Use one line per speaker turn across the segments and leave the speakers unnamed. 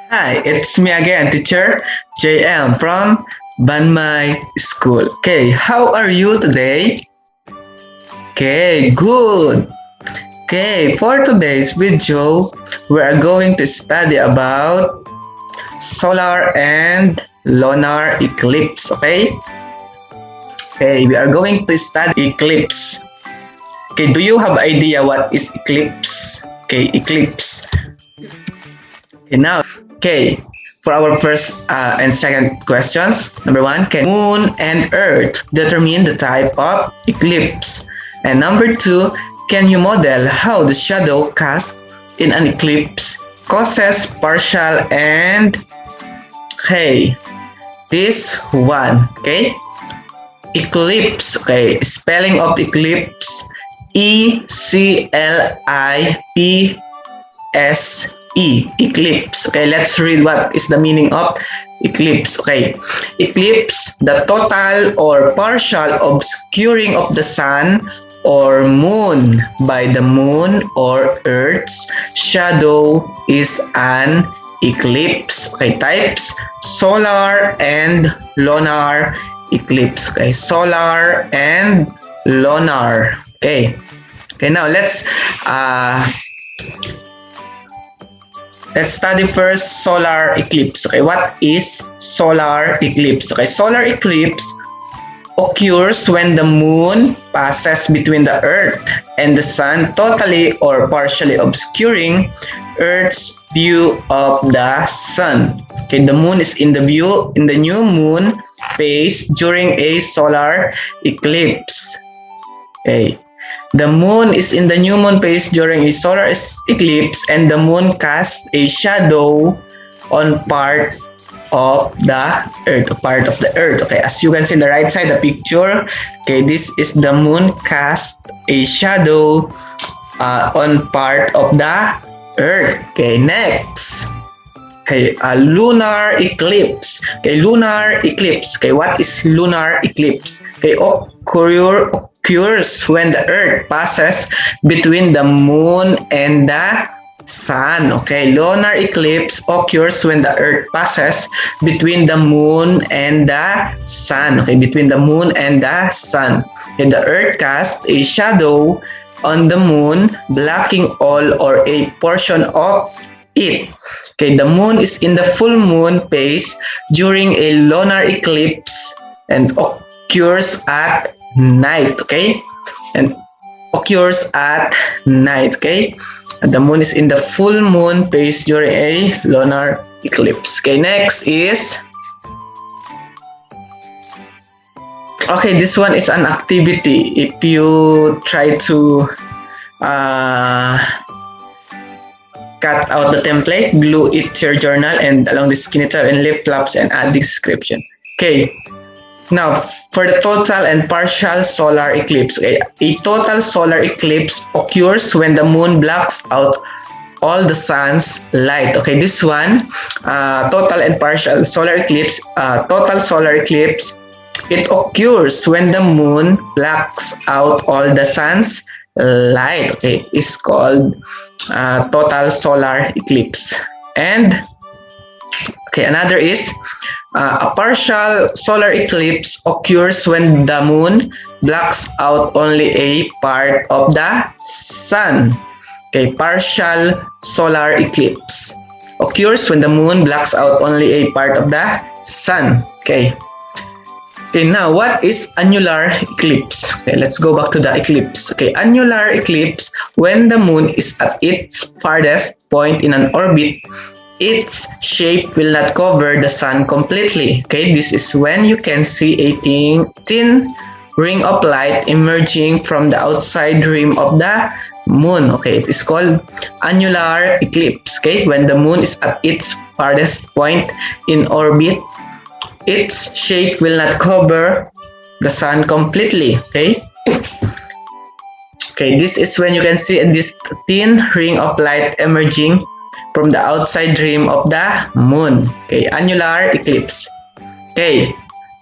Hi, it's me again, teacher JM from Banmai School. Okay, how are you today? Okay, good. Okay, for today's video, we are going to study about solar and lunar eclipse. Okay, we are going to study eclipse. Okay, do you have idea what is eclipse? Okay, eclipse. Okay, now, for our first and second questions. Number one, can moon and earth determine the type of eclipse? And number two, can you model how the shadow cast in an eclipse causes partial and this one, eclipse, spelling of eclipse, Eclipse, eclipse. Okay, let's read what is the meaning of eclipse. Okay, eclipse, the total or partial obscuring of the sun or moon by the moon or earth's shadow is an eclipse. Okay, types, solar and lunar eclipse. Okay, solar and lunar. Okay, now let's study first solar eclipse. Okay, what is solar eclipse? Okay, solar eclipse occurs when the moon passes between the earth and the sun, totally or partially obscuring earth's view of the sun. Okay, the moon is in the new moon phase during a solar eclipse. Okay. The moon is in the new moon phase during a solar eclipse, and the moon casts a shadow on part of the earth. Okay, as you can see in the right side, the picture. Okay, this is the moon cast a shadow on part of the earth. Okay, next. Okay, lunar eclipse. Okay, lunar eclipse. Okay, what is lunar eclipse? Okay, occurs when the earth passes between the moon and the sun. Okay, lunar eclipse occurs when the earth passes between the moon and the sun. Okay, between the moon and the sun. Okay, the earth casts a shadow on the moon, blocking all or a portion of it. Okay, the moon is in the full moon phase during a lunar eclipse and occurs at night. Okay, and occurs at night. Okay, and the moon is in the full moon phase during a lunar eclipse. Okay, next is this one is an activity. If you try to cut out the template, glue it to your journal and along the skinny tab and lip flaps and add the description. Okay, now for the total and partial solar eclipse. Okay, a total solar eclipse occurs when the moon blocks out all the sun's light. Okay, this one, total and partial solar eclipse. Total solar eclipse, it occurs when the moon blocks out all the sun's light. Okay, it's called total solar eclipse. And another is a partial solar eclipse occurs when the moon blocks out only a part of the sun. Okay, partial solar eclipse occurs when the moon blocks out only a part of the sun. Okay, now what is annular eclipse? Okay, let's go back to the eclipse. Okay, annular eclipse, when the moon is at its farthest point in an orbit, its shape will not cover the sun completely. Okay, this is when you can see a thin ring of light emerging from the outside rim of the moon. Okay, it is called annular eclipse. Okay, when the moon is at its farthest point in orbit, its shape will not cover the sun completely. Okay, this is when you can see this thin ring of light emerging from the outside rim of the moon. Okay, annular eclipse. Okay,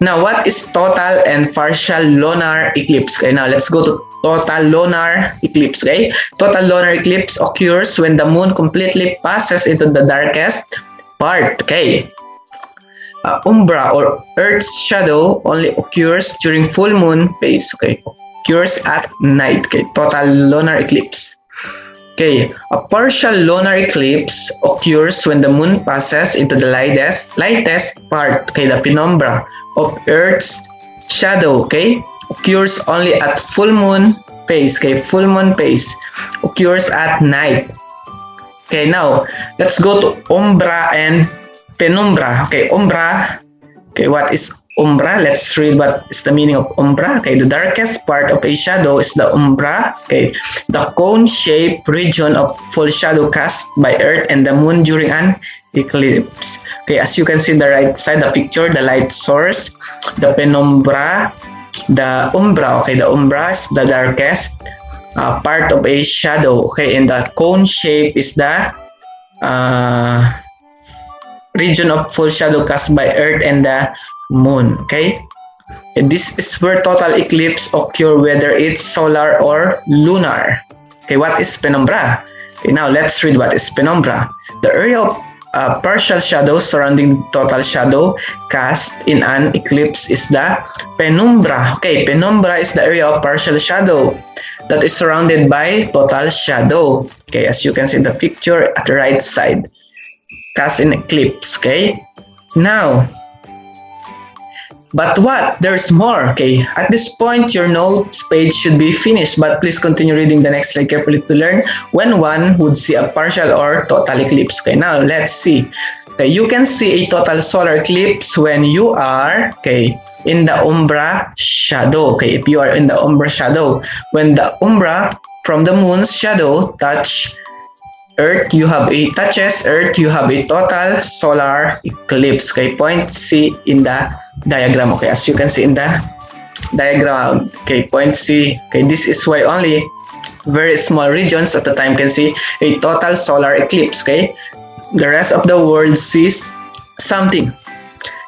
now what is total and partial lunar eclipse? Okay, now let's go to total lunar eclipse. Okay, total lunar eclipse occurs when the moon completely passes into the darkest part. Okay. Umbra or Earth's shadow only occurs during full moon phase. Okay, occurs at night. Okay, total lunar eclipse. Okay, a partial lunar eclipse occurs when the moon passes into the lightest part, okay, the penumbra of Earth's shadow, okay, occurs only at full moon phase, okay, full moon phase occurs at night. Okay, now let's go to umbra and penumbra. Okay, umbra. Okay, what is umbra? Let's read what is the meaning of umbra. Okay, the darkest part of a shadow is the umbra. Okay, the cone-shaped region of full shadow cast by Earth and the Moon during an eclipse. Okay, as you can see the right side, the picture, the light source, the penumbra, the umbra. Okay, the umbra is the darkest part of a shadow. Okay, and the cone shape is the region of full shadow cast by Earth and the Moon. Okay, and this is where total eclipse occur, whether it's solar or lunar. Okay, what is penumbra? Okay, now let's read what is penumbra. The area of partial shadow surrounding total shadow cast in an eclipse is the penumbra. Okay, penumbra is the area of partial shadow that is surrounded by total shadow. Okay, as you can see in the picture at the right side, cast in eclipse. Okay, now, but what? There's more. Okay, at this point, your notes page should be finished, but please continue reading the next slide carefully to learn when one would see a partial or total eclipse. Okay, now let's see. Okay, you can see a total solar eclipse when you are, okay, in the umbra shadow. Okay, if you are in the umbra shadow, when the umbra from the moon's shadow touches Earth, you have a total solar eclipse. Okay, point C in the diagram. Okay, as you can see in the diagram. Okay, point C. Okay, this is why only very small regions at the time can see a total solar eclipse. Okay, the rest of the world sees something.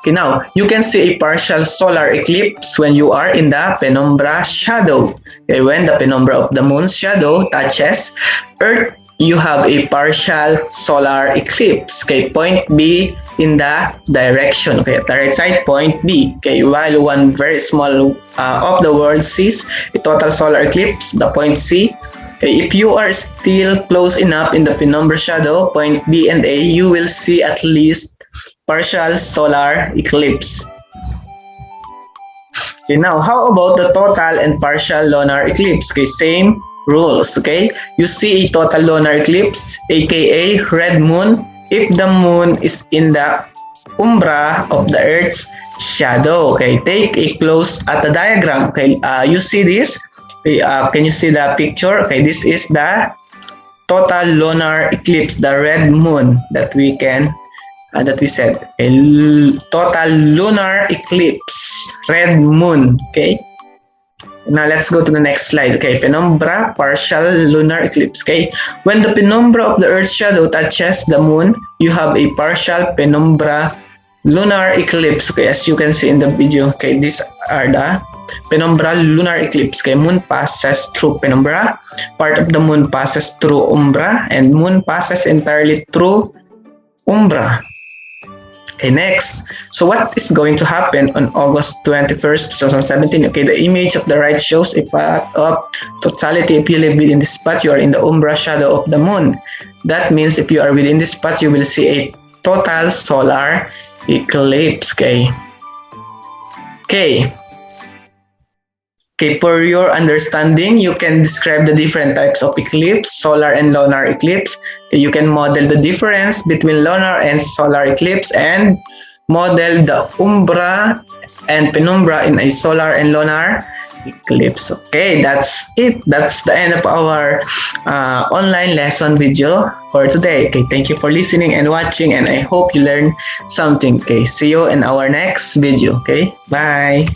Okay, now you can see a partial solar eclipse when you are in the penumbra shadow. Okay, when the penumbra of the moon's shadow touches Earth, you have a partial solar eclipse. Okay, point B in the direction. Okay, at the right side, point B. Okay, while one very small of the world sees a total solar eclipse, the point C. Okay, if you are still close enough in the penumbra shadow, point B and A, you will see at least partial solar eclipse. Okay, now how about the total and partial lunar eclipse? Okay, same rules. Okay, you see a total lunar eclipse, aka red moon, if the moon is in the umbra of the Earth's shadow. Okay, take a close at the diagram. Okay, you see this? Can you see the picture? Okay, this is the total lunar eclipse, the red moon that we can that we said. A total lunar eclipse, red moon. Okay. Now let's go to the next slide. Okay, penumbra, partial lunar eclipse. Okay, when the penumbra of the Earth's shadow touches the moon, you have a partial penumbra lunar eclipse. Okay, as you can see in the video. Okay, these are the penumbra lunar eclipse. Okay, moon passes through penumbra, part of the moon passes through umbra, and moon passes entirely through umbra. Okay, next. So what is going to happen on August 21st, 2017? Okay, the image of the right shows a path of totality. If you live within this spot, you are in the umbra shadow of the moon. That means if you are within this spot, you will see a total solar eclipse. Okay. Okay. Okay, for your understanding, you can describe the different types of eclipse, solar and lunar eclipse. You can model the difference between lunar and solar eclipse and model the umbra and penumbra in a solar and lunar eclipse. Okay, that's it. That's the end of our online lesson video for today. Okay, thank you for listening and watching, and I hope you learned something. Okay, see you in our next video. Okay, bye.